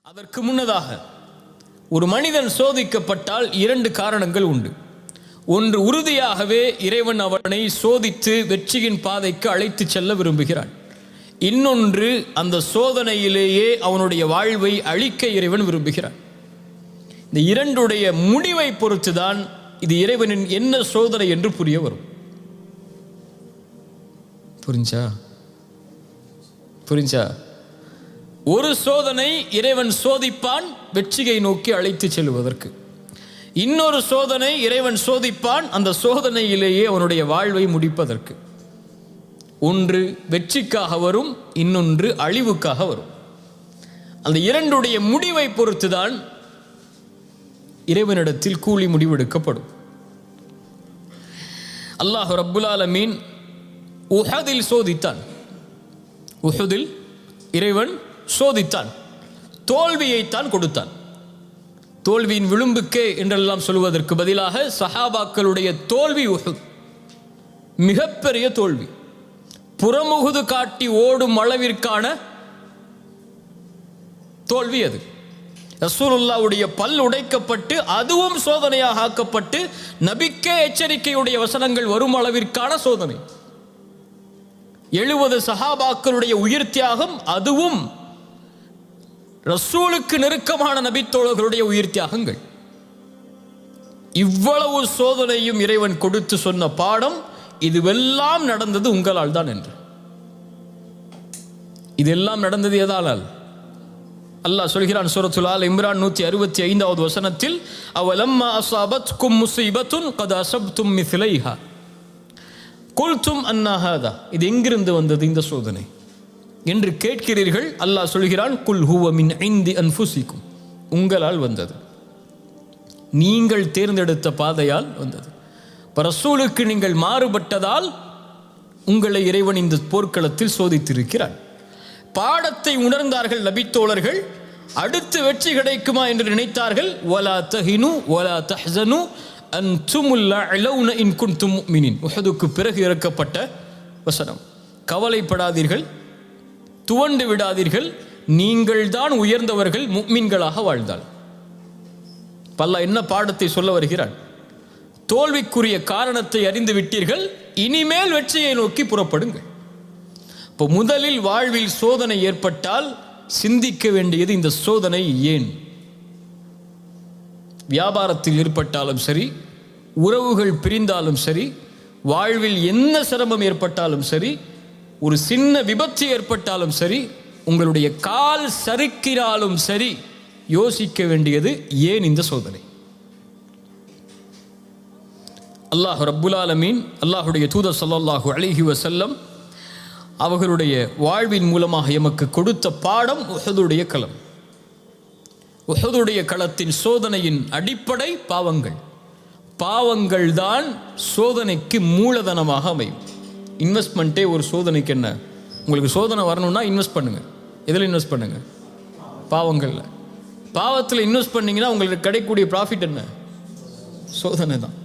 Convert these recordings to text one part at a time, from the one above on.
அதற்கு முன்னதாக ஒரு மனிதன் சோதிக்கப்பட்டால் இரண்டு காரணங்கள் உண்டு. ஒன்று, உறுதியாகவே இறைவன் அவனை சோதித்து வெற்றியின் பாதைக்கு அழைத்து செல்ல விரும்புகிறான். இன்னொன்று, அந்த சோதனையிலேயே அவனுடைய வாழ்வை அழிக்க இறைவன் விரும்புகிறான். இந்த இரண்டுடைய முடிவை பொறுத்துதான் இது இறைவனின் என்ன சோதனை என்று புரிய வரும். புரிஞ்சா? ஒரு சோதனை இறைவன் சோதிப்பான் வெற்றியை நோக்கி அழைத்து செல்வதற்கு. இன்னொரு சோதனை இறைவன் சோதிப்பான் அந்த சோதனையிலேயே அவனுடைய வாழ்வை முடிப்பதற்கு. ஒன்று வெற்றிக்காக வரும், இன்னொன்று அழிவுக்காக வரும். அந்த இரண்டுடைய முடிவை பொறுத்துதான் இறைவனிடத்தில் கூலி முடிவெடுக்கப்படும். அல்லாஹ் ரப்புல் ஆலமீன் உஹதில் சோதித்தான். உஹதில் இறைவன் சோதித்தான், தோல்வியைத்தான் கொடுத்தான். தோல்வியின் விளிம்புக்கே என்றெல்லாம் சொல்வதற்கு பதிலாக சஹாபாக்களுடைய தோல்வி உஹுத் மிகப்பெரிய தோல்வி, புறமுகுது காட்டி ஓடும் அளவிற்கான தோல்வி. அது ரசூலுல்லாஹ்வுடைய பல் உடைக்கப்பட்டு அதுவும் சோதனையாக ஆக்கப்பட்டு நபிக்கே எச்சரிக்கையுடைய வசனங்கள் வரும் அளவிற்கான சோதனை. 70 சஹாபாக்களுடைய உயிர் தியாகம், அதுவும் ரசூலுக்கு நெருக்கமான நபித்தோழர்களுடைய உயிர் தியாகங்கள். இவ்வளவு சோதனையும் இறைவன் கொடுத்து சொன்ன பாடம், இதுவெல்லாம் நடந்தது உங்களால் தான் என்று. இதெல்லாம் நடந்தது எதாலால்? அல்லாஹ் சொல்கிறான் சூரத்துல் ஆல் இம்ரான் 165வது வசனத்தில், அவலம்மா அஸாபத்கும் முஸீபத்துன் கத் அஸப்தும் மிஸ்லைஹா குல்தும் அன்னா ஹாதா. இது எங்கிருந்து வந்தது இந்த சோதனை என்று கேட்கிறீர்கள். அல்லாஹ் சொல்கிறான், குல் ஹுவ மின் இந்தி அன்ஃபுசிக்கும், உங்களால் வந்தது, நீங்கள் தேர்ந்தெடுத்த பாதையால் வந்தது. ரசூலுக்கு நீங்கள் மாறுபட்டதால் உங்களை இறைவன் இந்த போர்க்களத்தில் சோதித்திருக்கிறான். பாடத்தை உணர்ந்தார்கள் நபித்தோழர்கள். அடுத்து வெற்றி கிடைக்குமா என்று நினைத்தார்கள். வலா தஹினு வலா தஹ்ஸனு அன்துமுல் அலௌன இன் குன்தும் முஃமினீன். உஹதுக்கு பிறகு இறக்கப்பட்ட வசனம். கவலைப்படாதீர்கள், துவண்டு விடாதீர்கள், நீங்கள் தான் உயர்ந்தவர்கள் முஃமின்களாக வாழ்ந்தால். அல்லாஹ் என்ன பாடத்தை சொல்ல வருகிறான்? தோல்விக்குரிய காரணத்தை அறிந்து விட்டீர்கள், இனிமேல் வெற்றியை நோக்கி புறப்படுங்கள். இப்போ முதலில் வாழ்வில் சோதனை ஏற்பட்டால் சிந்திக்க வேண்டியது, இந்த சோதனை ஏன்? வியாபாரத்தில் ஏற்பட்டாலும் சரி, உறவுகள் பிரிந்தாலும் சரி, வாழ்வில் என்ன சிரமம் ஏற்பட்டாலும் சரி, ஒரு சின்ன விபத்து ஏற்பட்டாலும் சரி, உங்களுடைய கால் சறுக்கினாலும் சரி, யோசிக்க வேண்டியது ஏன் இந்த சோதனை? அல்லாஹ் ரப்புல் ஆலமீன், அல்லாஹுடைய தூதர் ஸல்லல்லாஹு அலைஹி வஸல்லம் அவர்களுடைய வாழ்வின் மூலமாக எமக்கு கொடுத்த பாடம் உஹதுடைய களம். உஹதுடைய களத்தின் சோதனையின் அடிப்படை பாவங்கள். பாவங்கள் தான் சோதனைக்கு மூலதனமாக அமையும். இன்வெஸ்ட்மெண்ட்டே ஒரு சோதனைக்கு என்ன? உங்களுக்கு சோதனை வரணும்னா இன்வெஸ்ட் பண்ணுங்க. எதில் இன்வெஸ்ட் பண்ணுங்க? பாவங்களில். பாவத்தில் இன்வெஸ்ட் பண்ணீங்கன்னா உங்களுக்கு கிடைக்கக்கூடிய ப்ராஃபிட் என்ன? சோதனை தான்.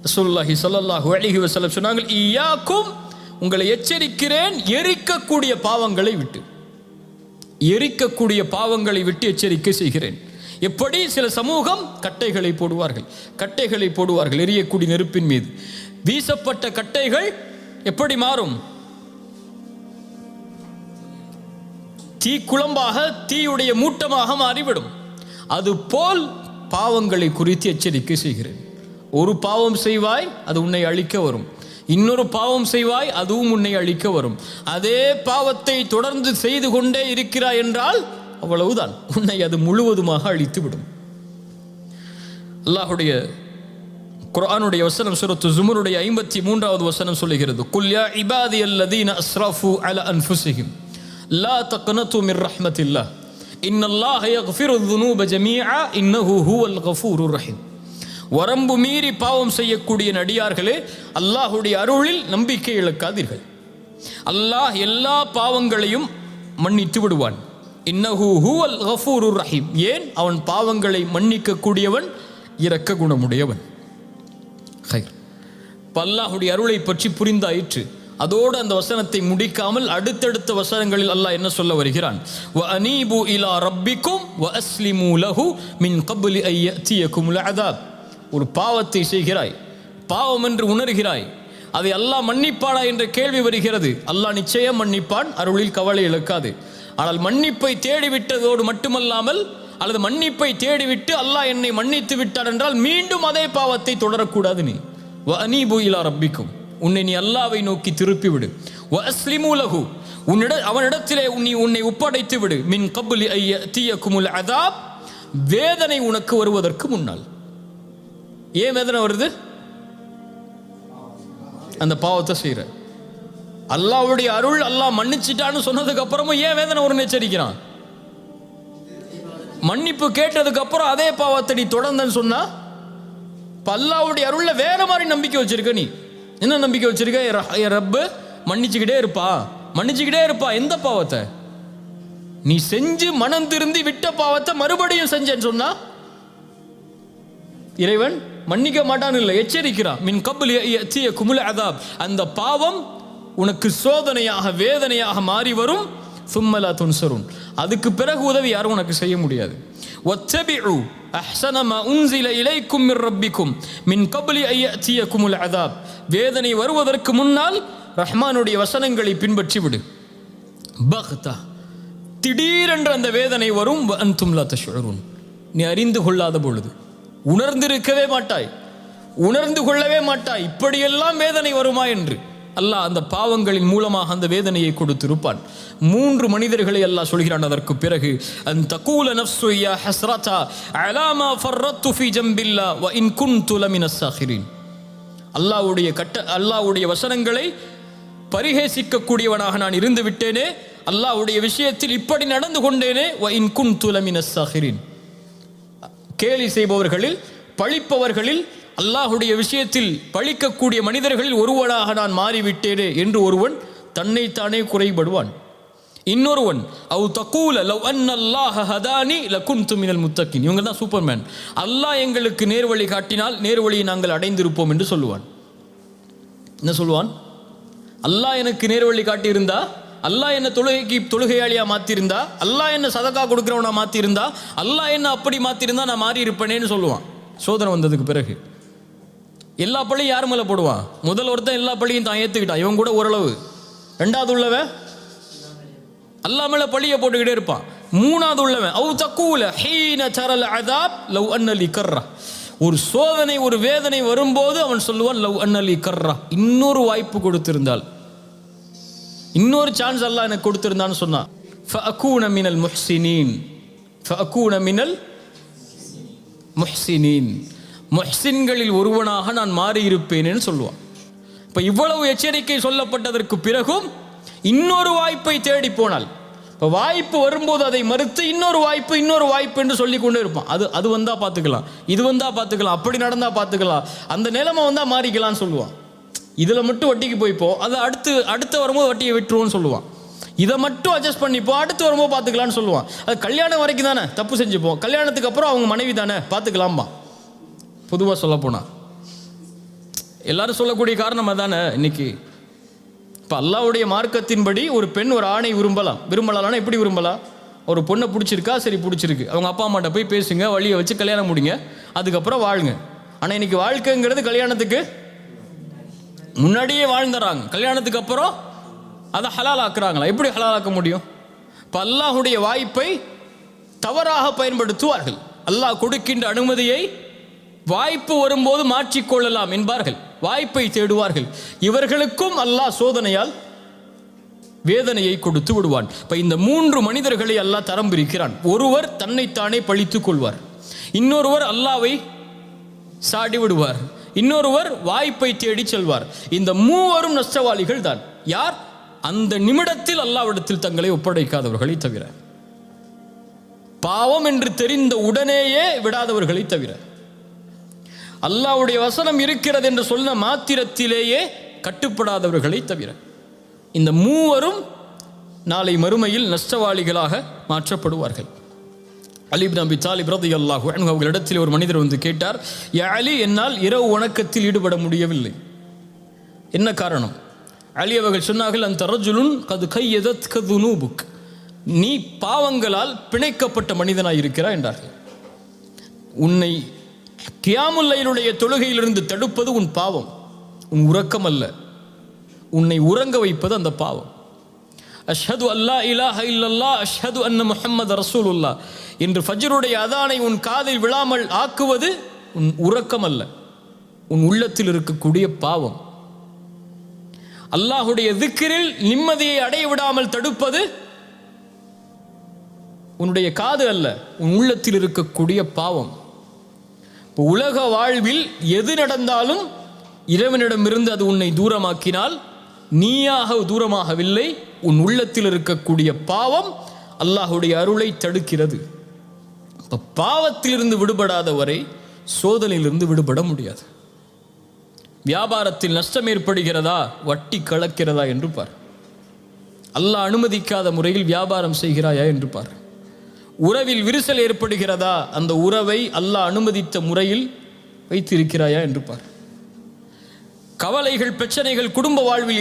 ரசூலுல்லாஹி ஸல்லல்லாஹு அலைஹி வஸல்லம் சொன்னாங்க, இய்யாக்கும், உங்களை எச்சரிக்கிறேன் எரிக்கக்கூடிய பாவங்களை விட்டு. எரிக்கக்கூடிய பாவங்களை விட்டு எச்சரிக்கை செய்கிறேன். எப்படி? சில சமூகம் கட்டைகளை போடுவார்கள் எரியக்கூடிய நெருப்பின் மீது. வீசப்பட்ட கட்டைகள் எப்படி மாறும்? தீக்குழம்பாக, தீயுடைய மூட்டமாக மாறிவிடும். அதுபோல் பாவங்களை குறித்து எச்சரிக்கை செய்கிறேன். ஒரு பாவம் செய்வாய், அது உன்னை அழிக்க வரும். இன்னொரு பாவம் செய்வாய், அதுவும் உன்னை அழிக்க வரும். அதே பாவத்தை தொடர்ந்து செய்து கொண்டே இருக்கிறாய் என்றால் அவ்வளவுதான், உன்னை அது முழுவதுமாக அழித்து விடும். அல்லாஹுடைய குர்ஆனுடைய வசனம் சூரத்து ஸுமருடைய 53வது வசனம் சொல்லுகிறது, குல் யா இபாதியல்லதீன அஸ்ரஃபு அலா அன்ஃபுஸிஹிம் லா தக்னது மிர் ரஹ்மத்தில்லாஹ் இன்னல்லாஹ யக்ஃபிருத் ذுனூப ஜமீஆ இன்னஹு ஹுவல் கஃபூருர் ரஹீம். வரம்பு மீறி பாவம் செய்யக்கூடிய நடிகார்களே, அல்லாஹுடைய அருளில் நம்பிக்கை இழக்காதீர்கள். அல்லாஹ் எல்லா பாவங்களையும் மன்னித்து விடுவான். இன்னஹு ஹுவல் கஃபூருர் ரஹீம். ஏன்? அவன் பாவங்களை மன்னிக்க கூடியவன், இரக்க குணமுடையவன். ஹைர். அல்லாஹுடைய அருளை பற்றி புரிந்தாயிற்று. அதோடு அந்த வசனத்தை முடிக்காமல் அடுத்தடுத்த வசனங்களில் அல்லாஹ் என்ன சொல்ல வருகிறான்? வ அனீபு இலா ரப்பிக்கும் வ அஸ்லிமு லஹு மின் கப்லி ஐ யஅதியகுமுல் அஸாப். ஒரு பாவத்தை செய்கிறாய், பாவம் என்று உணர்கிறாய், அதை அல்லாஹ் மன்னிப்பானா என்ற கேள்வி வருகிறது. அல்லாஹ் நிச்சயம் மன்னிப்பான், அருளில் கவலை இழக்காது. ஆனால் மன்னிப்பை தேடிவிட்டதோடு மட்டுமல்லாமல், அல்லது மன்னிப்பை தேடிவிட்டு அல்லாஹ் என்னை மன்னித்து விட்டார் என்றால் மீண்டும் அதே பாவத்தை தொடரக்கூடாது. நீ வ அனீபு இலா ரப்பிக்கும், உன்னை நீ அல்லாஹ்வை நோக்கி திருப்பி விடு. வ அஸ்லிமு லஹு, அவனிடத்திலே உன்னை ஒப்படைத்து விடு. மின் கப்லி ஐ யஅதியகுமுல் அஸாப், வேதனை உனக்கு வருவதற்கு முன்னால். ஏன் வேதனை வருது? அந்த பாவத்தை செய்யற. அல்லாஹ்வுடைய அருள், அல்லாஹ் மன்னிச்சிட்டான்னு சொன்னதுக்கு அப்புறமும் ஏன் வேதனை வரும்னு எச்சரிக்கிறான்? மன்னிப்பு கேட்டதுக்கு அப்புறம் அதே பாவத்தை நீ தொடர்ந்தன்னு சொன்னா, அல்லாஹ்வுடைய அருள்ல வேற மாதிரி நம்பிக்கை வச்சிருக்க. நீ என்ன நம்பிக்கை வச்சிருக்க? ரப்பு மன்னிச்சுக்கிட்டே இருப்பா. எந்த பாவத்தை நீ செஞ்சு மனம் திருந்தி விட்ட பாவத்தை மறுபடியும் செஞ்சேன்னு சொன்னா இறைவன் மன்னிக்க மாட்டான், இல்லை, எச்சரிக்கிறான். மின் கப்லி ஐ யஅதியகுமுல் அஸாப், அந்த பாவம் உனக்கு சோதனையாக, வேதனையாக மாறி வரும். சும்ம லா துன்சருன், அதுக்கு பிறகு உதவி யாரும் உனக்கு செய்ய முடியாது. வத்தபிஉ அஹ்ஸன மா உன்ஸில இலைக்கும் மிர் ரப்பிக்கும் மின் கப்லி ஐ யஅதியகுமுல் அஸாப், வேதனை வருவதற்கு முன்னால் ரஹ்மானுடைய வசனங்களை பின்பற்றி விடு. பக்தா, திடீரென்று அந்த வேதனை வரும். வ அன்தும் லா தஷ்உரூன், நீ அறிந்து கொள்ளாத பொழுது, உணர்ந்திருக்கவே மாட்டாய், உணர்ந்து கொள்ளவே மாட்டாய் இப்படியெல்லாம் வேதனை வருமா என்று. அல்லாஹ் அந்த பாவங்களின் மூலமாக அந்த வேதனையை கொடுத்திருப்பான். 3 மனிதர்களை அல்லாஹ் சொல்கிறான். அதற்கு பிறகு அன் தகூல நஃப்ஸு யா ஹஸ்ரதா அலா மா ஃபர்ரத்து ஃபீ ஜம்பில்லாஹ் வ இன் குன்து லமினஸ் சாகிரீன். அல்லாஹ்வுடைய வசனங்களை பரிஹேசிக்க கூடியவனாக நான் இருந்து விட்டேனே, அல்லாஹ்வுடைய விஷயத்தில் இப்படி நடந்து கொண்டேனே. வ இன் குன்து லமினஸ் சாகிரீன், கேலி செய்பவர்களில், பழிப்பவர்களில், அல்லாஹுடைய விஷயத்தில் பழிக்கக்கூடிய மனிதர்களில் ஒருவனாக நான் மாறிவிட்டேனே என்று ஒருவன் தன்னைத்தானே குறைபடுவான். இன்னொருவன் அவு தகூல லவ் அன்னல்லாஹ ஹதானி லகுன்து மினல் முத்தகின், இவங்க தான் சூப்பர்மேன், அல்லாஹ் எங்களுக்கு நேர்வழி காட்டினால் நேர்வழியை நாங்கள் அடைந்திருப்போம் என்று சொல்லுவான். என்ன சொல்லுவான்? அல்லாஹ் எனக்கு நேர்வழி காட்டியிருந்தா, அல்லாஹ் என்ன தொழுகையாளியா மாத்திருந்தா, அல்லாஹ் என்ன சதகா கொடுக்கிறவனா மாத்திருந்தா, அல்லாஹ் என்ன அப்படி மாத்திருந்தா நான் மாறி இருப்பேனேன்னு சொல்லுவான். சோதனை வந்ததுக்கு பிறகு எல்லா பள்ளியும் யார் மேலே போடுவான்? முதல் ஒருத்தன் எல்லா பள்ளியும் தான் ஏற்றுக்கிட்டான், இவன் கூட ஓரளவு. 2வது உள்ளவன் அல்லாஹ் மேலே பள்ளியை போட்டுக்கிட்டே இருப்பான். 3வது உள்ளவன் அவு தக்கூல ஹீன தரல் அஸாப் லவ் அன்னலி கர்ரா, ஒரு சோதனை, ஒரு வேதனை வரும்போது அவன் சொல்லுவான் லவ் அன்னலி கர்ரா, இன்னொரு வாய்ப்பு கொடுத்திருந்தால், இன்னொரு சான்ஸ் அல்லாஹ் எனக்கு கொடுத்திருந்தான்னு சொன்னான். ஃபஅகூன மினல் முஹ்சினீன், ஃபஅகூன மினல் முஹ்சினீன், முஹ்சின்களில் ஒருவனாக நான் மாறி இருப்பேன்னு சொல்லுவான். இப்போ இவ்வளவு எச்சரிக்கை சொல்லப்பட்டதற்கு பிறகும் இன்னொரு வாய்ப்பை தேடி போனால், இப்போ வாய்ப்பு வரும்போது அதை மறுத்து இன்னொரு வாய்ப்பு என்று சொல்லி கொண்டே இருப்பான். அது வந்தா பார்த்துக்கலாம், இது வந்தா பார்த்துக்கலாம், அப்படி நடந்தா பார்த்துக்கலாம், அந்த நிலைமை வந்தா மாறிக்கலாம்னு சொல்லுவான். இதில் மட்டும் வட்டிக்கு போய்ப்போம், அது அடுத்து வரும்போது வட்டியை விட்டுருவோன்னு சொல்லுவான். இதை மட்டும் அட்ஜஸ்ட் பண்ணிப்போம், அடுத்து வரும்போது பார்த்துக்கலான்னு சொல்லுவான். அது கல்யாணம் வரைக்கும் தானே தப்பு செஞ்சுப்போம், கல்யாணத்துக்கு அப்புறம் அவங்க மனைவி தானே பார்த்துக்கலாம்பா. பொதுவாக சொல்ல போனால் எல்லாரும் சொல்லக்கூடிய காரணம் அதானே. இன்னைக்கு இப்போ அல்லாஹ்வுடைய மார்க்கத்தின்படி ஒரு பெண் ஒரு ஆணை விரும்பலாம். எப்படி விரும்பலாம்? ஒரு பொண்ணை பிடிச்சிருக்கா, சரி பிடிச்சிருக்கு, அவங்க அப்பா அம்மாட்ட போய் பேசுங்க, வழியை வச்சு கல்யாணம் முடிங்க, அதுக்கப்புறம் வாழுங்க. ஆனால் இன்னைக்கு வாழ்க்கைங்கிறது கல்யாணத்துக்கு முன்னாடியே வாழ்ந்துடுறாங்க, கல்யாணத்துக்கு அப்புறம் அதை ஹலால் ஆக்குறாங்களா? எப்படி ஹலால் ஆக்க முடியும்? இப்போ அல்லாஹுடைய வாய்ப்பை தவறாக பயன்படுத்துவார்கள். அல்லாஹ் கொடுக்கின்ற அனுமதியை வாய்ப்பு வரும்போது மாற்றிக்கொள்ளலாம் என்பார்கள், வாய்ப்பை தேடுவார்கள். இவர்களுக்கும் அல்லாஹ் சோதனையால் வேதனையை கொடுத்து விடுவான். இப்போ இந்த 3 மனிதர்களை அல்லாஹ் தரம் பிரிக்கிறான். ஒருவர் தன்னைத்தானே பழித்துக் கொள்வார், இன்னொருவர் அல்லாஹ்வை சாடி விடுவார், இன்னொருவர் வாய்ப்பை தேடி செல்வார். இந்த 3வரும் நஷ்டவாளிகள் தான். யார்? அந்த நிமிடத்தில் அல்லாஹ்விடத்தில் தங்களை ஒப்படைக்காதவர்களை தவிர, பாவம் என்று தெரிந்த உடனேயே விடாதவர்களை தவிர, அல்லாஹ்வுடைய வசனம் இருக்கிறது என்று சொன்ன மாத்திரத்திலேயே கட்டுப்படாதவர்களை தவிர, இந்த 3வரும் நாளை மறுமையில் நஷ்டவாளிகளாக மாற்றப்படுவார்கள். அலி இப்னு அபி தாலிப் ரலியல்லாஹு அன்ஹு அவர்களிடத்தில் ஒரு மனிதர் வந்து கேட்டார், யா அலி, என்னால் இரவு வணக்கத்தில் ஈடுபட முடியவில்லை, என்ன காரணம்? அலி அவர்கள் சொன்னார்கள், அந்த ரஜுலுன் கது கையதத் கதுனூபுக், நீ பாவங்களால் பிணைக்கப்பட்ட மனிதனாய் இருக்கிறாய் என்றார்கள். உன்னை கியாமுல் லைலுடைய தொழுகையிலிருந்து தடுப்பது உன் பாவம், உன் உறக்கம் அல்ல. உன்னை உறங்க வைப்பது அந்த பாவம். அஷ்ஹது அல்லா இலாஹ இல்லல்லாஹ் அஷ்ஹது அன்ன முஹம்மது ரசூலுல்லாஹ் என்று ஃபஜ்ருடைய அதானை உன் காதில் விழாமல் ஆக்குவது உன் உறக்கம் அல்ல, உன் உள்ளத்தில் இருக்கக்கூடிய பாவம். அல்லாஹுடைய திக்ரில் நிம்மதியை அடைய விடாமல் தடுப்பது உன்னுடைய காது அல்ல, உன் உள்ளத்தில் இருக்கக்கூடிய பாவம். இப்போ உலக வாழ்வில் எது நடந்தாலும் இறைவனிடமிருந்து அது உன்னை தூரமாக்கினால் நீயாக தூரமாகவில்லை, உன் உள்ளத்தில் இருக்கக்கூடிய பாவம் அல்லாஹுடைய அருளை தடுக்கிறது. இப்போ பாவத்திலிருந்து விடுபடாத வரை சோதனையிலிருந்து விடுபட முடியாது. வியாபாரத்தில் நஷ்டம் ஏற்படுகிறதா, வட்டி கலக்கிறதா என்று பார். அல்லாஹ் அனுமதிக்காத முறையில் வியாபாரம் செய்கிறாயா என்று பார். உறவில் விரிசல் ஏற்படுகிறதா, அந்த உறவை அல்லாஹ் அனுமதித்த முறையில் வைத்திருக்கிறாயா என்று பார். கவலைகள் பிரச்சனைகள் குடும்ப வாழ்வில்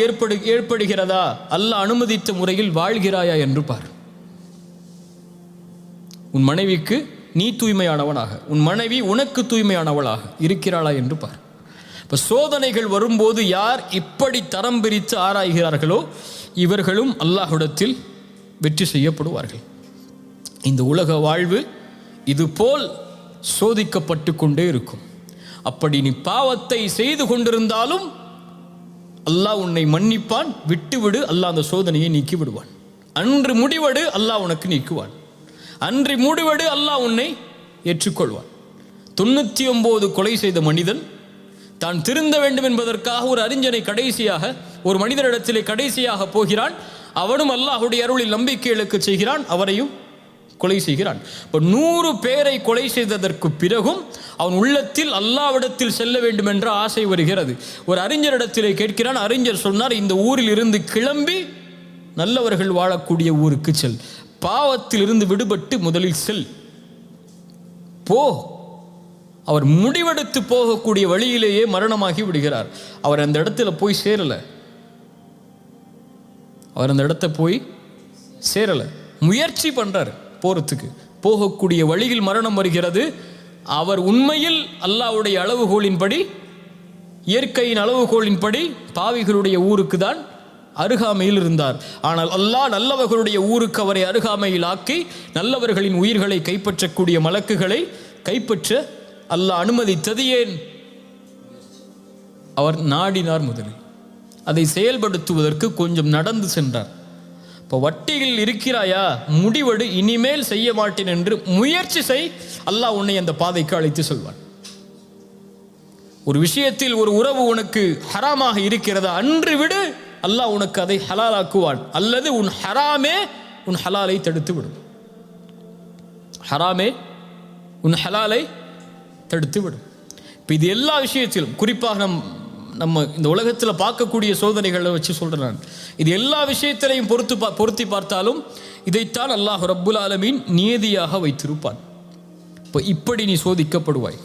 ஏற்படுகிறதா, அல்லாஹ் அனுமதித்த முறையில் வாழ்கிறாயா என்று பார். உன் மனைவிக்கு நீ தூய்மையானவனாக, உன் மனைவி உனக்கு தூய்மையானவளாக இருக்கிறாளா என்று பார். இப்போ சோதனைகள் வரும்போது யார் இப்படி தரம் பிரித்து ஆராய்கிறார்களோ இவர்களும் அல்லாஹ்விடத்தில் வெற்றி செய்யப்படுவார்கள். இந்த உலக வாழ்வு இதுபோல் சோதிக்கப்பட்டு கொண்டே இருக்கும். அப்படி நீ பாவத்தை செய்து கொண்டிருந்தாலும் அல்லாஹ் உன்னை மன்னிப்பான். விட்டுவிடு, அல்லாஹ் அந்த சோதனையை நீக்கி விடுவான். அன்று முடிவெடு, அல்லாஹ் உனக்கு நீக்குவான். அன்று முடிவெடு, அல்லாஹ் உன்னை ஏற்றுக்கொள்வான். 99 கொலை செய்த மனிதன் தான் திருந்த வேண்டும் என்பதற்காக ஒரு அறிஞனை கடைசியாக, ஒரு மனிதனிடத்திலே கடைசியாக போகிறான். அவனும் அல்லாஹுடைய அருளில் நம்பிக்கை இழக்க செய்கிறான், அவரையும் கொலை செய்கிறான். இப்போ 100 பேரை கொலை செய்ததற்கு பிறகும் அவன் உள்ளத்தில் அல்லாஹ்விடத்தில் செல்ல வேண்டும் என்ற ஆசை வருகிறது. ஒரு அறிஞரிடத்திலே கேட்கிறான். அறிஞர் சொன்னார், இந்த ஊரில் இருந்து கிளம்பி நல்லவர்கள் வாழக்கூடிய ஊருக்கு செல், பாவத்தில் இருந்து விடுபட்டு முதலில் செல், போ. அவர் முடிவெடுத்து போகக்கூடிய வழியிலேயே மரணமாகி விடுகிறார். அவர் அந்த இடத்துல போய் சேரல, அவர் அந்த இடத்த போய் சேரல, முயற்சி பண்றார் போறதுக்கு. போகக்கூடிய வழியில் மரணம் வருகிறது. அவர் உண்மையில் அல்லாஹ்வுடைய அளவுகோலின்படி, இயற்கையின் அளவுகோலின்படி பாவிகளுடைய ஊருக்கு தான் அருகாமையில் இருந்தார். ஆனால் அல்லாஹ் நல்லவர்களுடைய ஊருக்கு அவரை அருகாமையில் ஆக்கி நல்லவர்களின் உயிர்களை கைப்பற்றக்கூடிய மலக்குகளை கைப்பற்ற அல்லாஹ் அனுமதித்தது ஏன்? அவர் நாடினார். முதலில் அதை செயல்படுத்துவதற்கு கொஞ்சம் நடந்து சென்றார். இப்போ வட்டியில் இருக்கிறாயா, முடிவெடு, இனிமேல் செய்ய மாட்டேன் என்று முயற்சி செய், அல்லாஹ் உன்னை அந்த பாதைக்கு அழைத்து செல்வான். ஒரு விஷயத்தில் ஒரு உறவு உனக்கு ஹராமாக இருக்கிறதா, அன்று விடு, அல்லாஹ் உனக்கு அதை ஹலாலாக்குவான். அல்லது உன் ஹராமே உன் ஹலாலை தடுத்து விடும். ஹராமே உன் ஹலாலை தடுத்து விடும். இப்போ இது எல்லா விஷயத்திலும், குறிப்பாக நம்ம இந்த உலகத்தில் பார்க்கக்கூடிய சோதனைகளை வச்சு சொல்கிறேன் நான். இது எல்லா விஷயத்திலையும் பொருத்தி பார்த்தாலும் இதைத்தான் அல்லாஹ் ரப்புல் ஆலமீன் நியதியாக வைத்திருப்பான். இப்போ இப்படி நீ சோதிக்கப்படுவாய்.